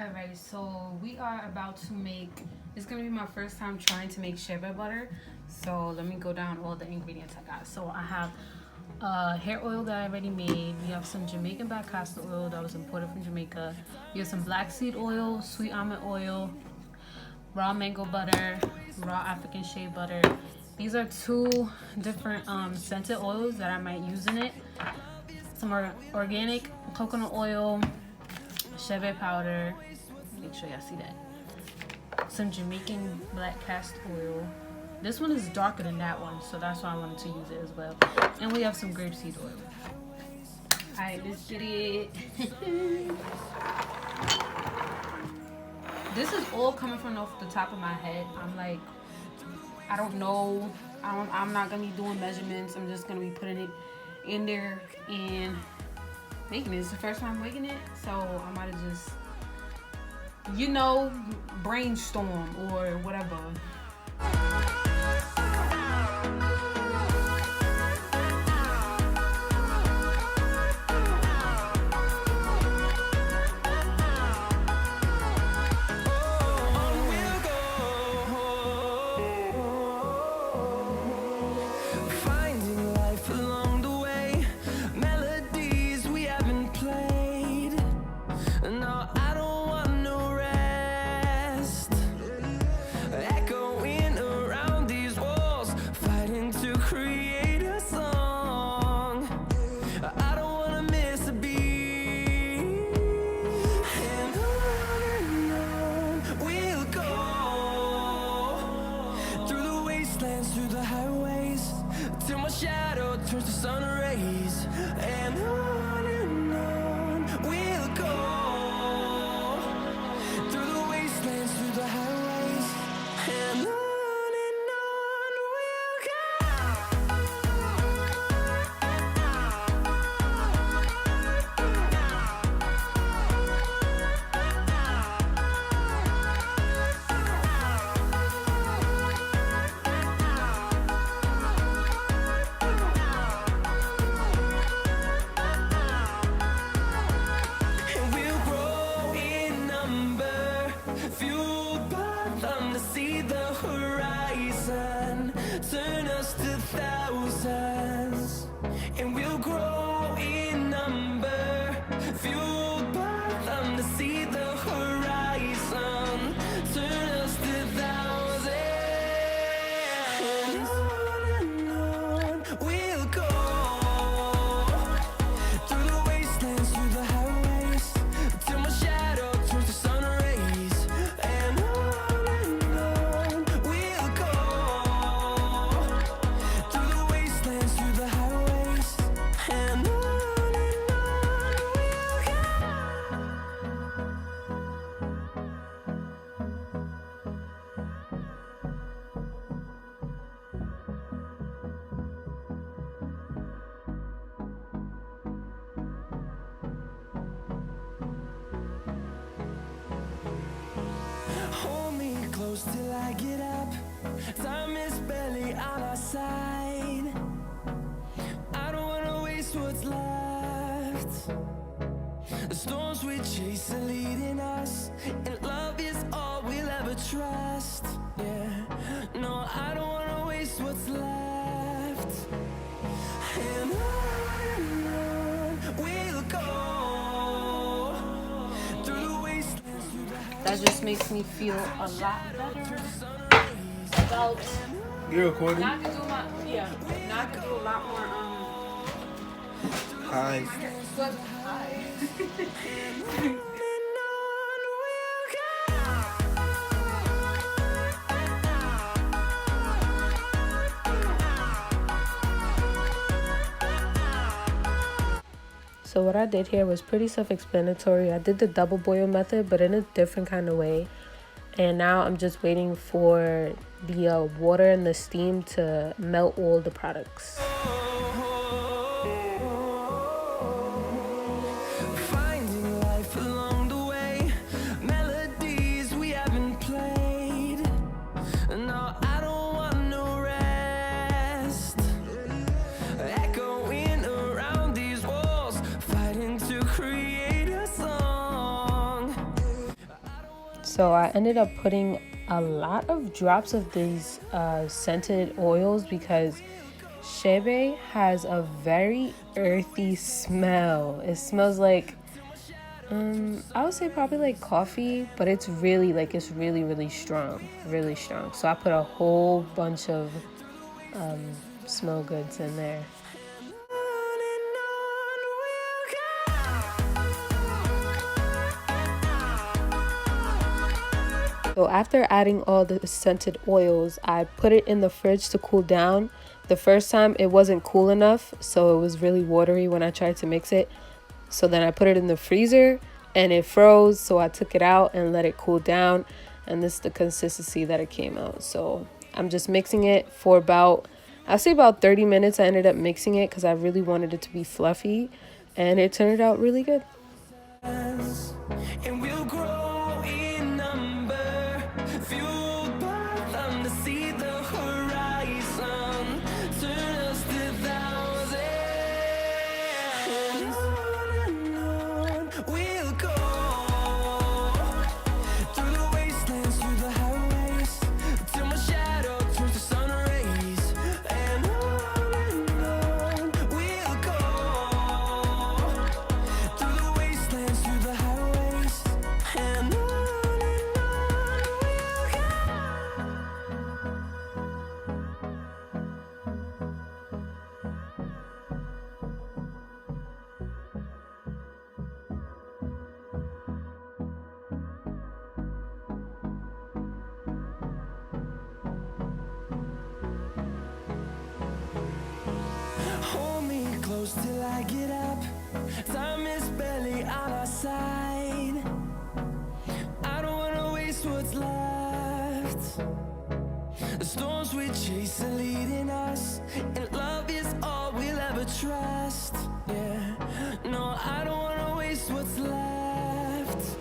Alright, so we are about to make, it's gonna be my first time trying to make Chebe butter. So let me go down all the ingredients I got. So I have hair oil that I already made. We have some Jamaican black castor oil that was imported from Jamaica. We have some black seed oil, sweet almond oil, raw mango butter, raw African shea butter. These are two different scented oils that I might use in it. Some organic coconut oil, Chebe powder, make sure y'all see that. Some Jamaican black castor oil. This one is darker than that one, so that's why I wanted to use it as well. And we have some grapeseed oil. Alright, let's get it. This is all coming from off the top of my head. I'm like, I don't know. I'm not gonna be doing measurements. I'm just gonna be putting it in there and making it. It's the first time making it, so I might have just, brainstorm or whatever. Through the highways till my shadow turns to sun rays, and on we'll go through the wastelands, through the highways, and on turn us to thousands, and we'll grow in number, fueled by them to see the horizon, turn us to thousands, and on we'll go through the wastelands, through the highways, till my shadow turns to sun rays, and on we'll go through the wastelands, through the highways, and on we'll go. Hold me close till I get up. Time is barely on our side. I don't wanna waste what's left. The storms we chase are leading us, and love is all we'll ever trust. Yeah, no, I don't wanna waste what's left. And on we'll go through the wastelands, through the highways. That just makes me feel a lot better about You're recording? now I can do now I can do a lot more Hi. but hi. So what I did here was pretty self-explanatory. I did the double boil method, but in a different kind of way. And now I'm just waiting for the water and the steam to melt all the products. Finding life along the way, melodies we haven't played. No, I don't want no rest. Echoing around these walls, fighting to create a song. So I ended up putting a lot of drops of these scented oils because Chebe has a very earthy smell. It smells like I would say probably like coffee, but it's really like it's really strong, really strong. So I put a whole bunch of smell goods in there. So after adding all the scented oils, I put it in the fridge to cool down. The first time it wasn't cool enough, so it was really watery when I tried to mix it. So then I put it in the freezer and it froze, so I took it out and let it cool down, and this is the consistency that it came out. So I'm just mixing it for about, I'll say about 30 minutes. I ended up mixing it because I really wanted it to be fluffy, and it turned out really good. And we'll grow in number, fueled by them to see the horizon, turn us to thousands. And on we'll go, through the wastelands, through the highways, till my shadow turns to sun rays. And on we'll go, through the wastelands, through the highways, and on we'll go. Hold me close till I get up. Time is barely on our side. I don't wanna waste what's left. The storms we chase are leading us, and love is all we'll ever trust. Yeah, no, I don't wanna waste what's left.